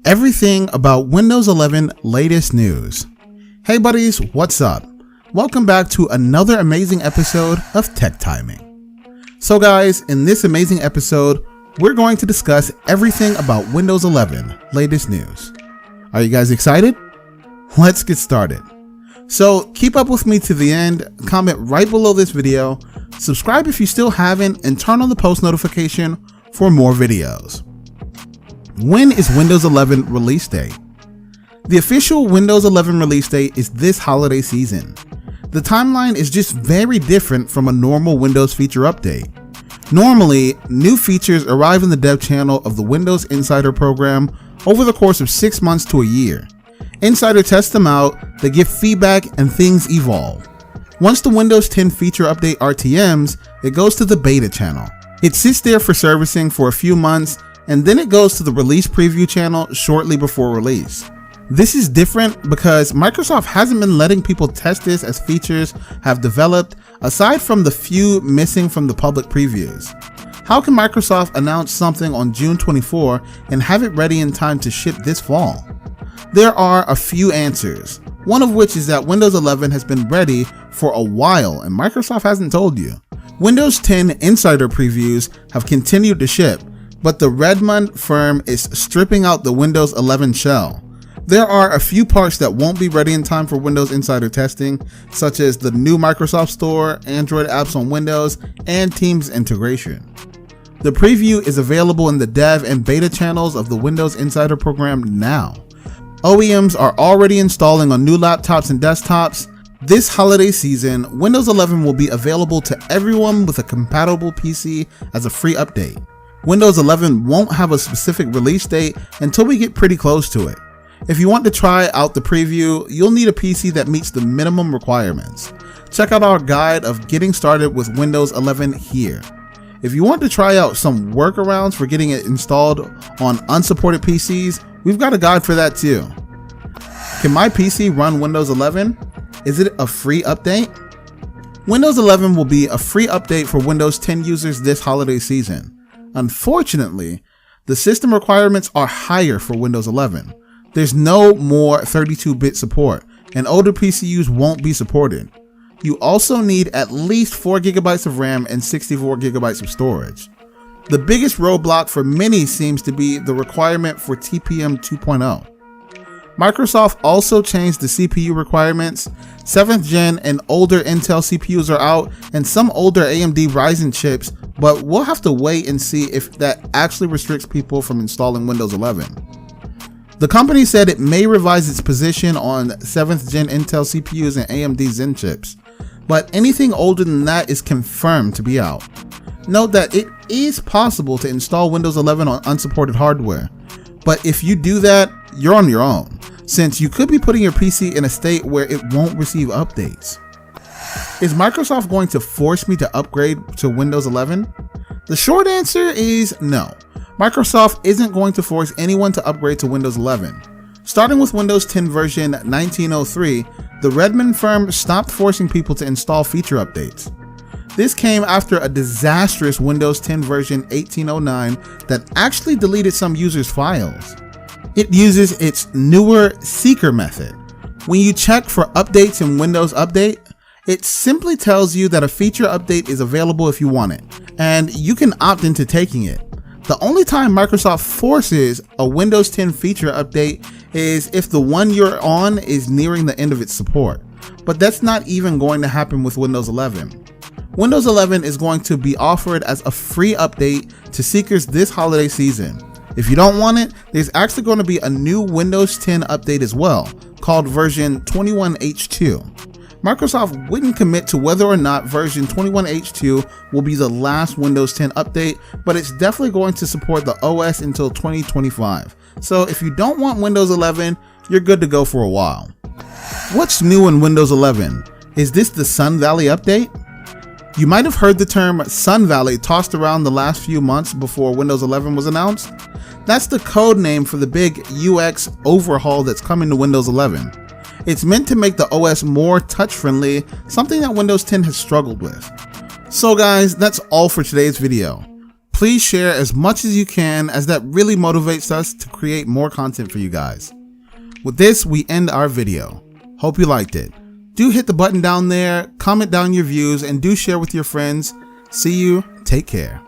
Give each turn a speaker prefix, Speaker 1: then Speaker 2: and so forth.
Speaker 1: Everything about Windows 11 latest news. Hey buddies, what's up? Welcome back to another amazing episode of Tech Timing. So guys, in this amazing episode, we're going to discuss everything about Windows 11 latest news. Are you guys excited? Let's get started. So keep up with me to the end, comment right below this video, subscribe if you still haven't, and turn on the post notification for more videos. When is Windows 11 release date? The official Windows 11 release date is this holiday season. The timeline is just very different from a normal Windows feature update. Normally, new features arrive in the dev channel of the Windows Insider program over the course of 6 months to a year. Insider tests them out, they give feedback, and things evolve. Once the Windows 10 feature update RTMs, it goes to the beta channel. It sits there for servicing for a few months, and then it goes to the release preview channel shortly before release. This is different because Microsoft hasn't been letting people test this as features have developed, aside from the few missing from the public previews. How can Microsoft announce something on June 24 and have it ready in time to ship this fall? There are a few answers, one of which is that Windows 11 has been ready for a while and Microsoft hasn't told you. Windows 10 Insider previews have continued to ship, but the Redmond firm is stripping out the Windows 11 shell. There are a few parts that won't be ready in time for Windows Insider testing, such as the new Microsoft Store, Android apps on Windows, and Teams integration. The preview is available in the dev and beta channels of the Windows Insider program now. OEMs are already installing on new laptops and desktops. This holiday season, Windows 11 will be available to everyone with a compatible PC as a free update. Windows 11 won't have a specific release date until we get pretty close to it. If you want to try out the preview, you'll need a PC that meets the minimum requirements. Check out our guide of getting started with Windows 11 here. If you want to try out some workarounds for getting it installed on unsupported PCs, we've got a guide for that too. Can my PC run Windows 11? Is it a free update? Windows 11 will be a free update for Windows 10 users this holiday season. Unfortunately, the system requirements are higher for Windows 11. There's no more 32-bit support, and older PCUs won't be supported. You also need at least 4 GB of RAM and 64 GB of storage. The biggest roadblock for many seems to be the requirement for TPM 2.0. Microsoft also changed the CPU requirements. 7th gen and older Intel CPUs are out, and some older AMD Ryzen chips, but we'll have to wait and see if that actually restricts people from installing Windows 11. The company said it may revise its position on 7th gen Intel CPUs and AMD Zen chips, but anything older than that is confirmed to be out. Note that it is possible to install Windows 11 on unsupported hardware, but if you do that, you're on your own, since you could be putting your PC in a state where it won't receive updates. Is Microsoft going to force me to upgrade to Windows 11? The short answer is no. Microsoft isn't going to force anyone to upgrade to Windows 11. Starting with Windows 10 version 1903, the Redmond firm stopped forcing people to install feature updates. This came after a disastrous Windows 10 version 1809 that actually deleted some users' files. It uses its newer seeker method. When you check for updates in Windows Update, it simply tells you that a feature update is available if you want it, and you can opt into taking it. The only time Microsoft forces a Windows 10 feature update is if the one you're on is nearing the end of its support, but that's not even going to happen with Windows 11. Windows 11 is going to be offered as a free update to seekers this holiday season. If you don't want it, there's actually going to be a new Windows 10 update as well, called version 21H2. Microsoft wouldn't commit to whether or not version 21H2 will be the last Windows 10 update, but it's definitely going to support the OS until 2025. So if you don't want Windows 11, you're good to go for a while. What's new in Windows 11? Is this the Sun Valley update? You might have heard the term Sun Valley tossed around the last few months before Windows 11 was announced. That's the code name for the big UX overhaul that's coming to Windows 11. It's meant to make the OS more touch-friendly, something that Windows 10 has struggled with. So guys, that's all for today's video. please share as much as you can, as that really motivates us to create more content for you guys. With this, we end our video. Hope you liked it. Do hit the button down there, comment down your views, and do share with your friends. See you. Take care.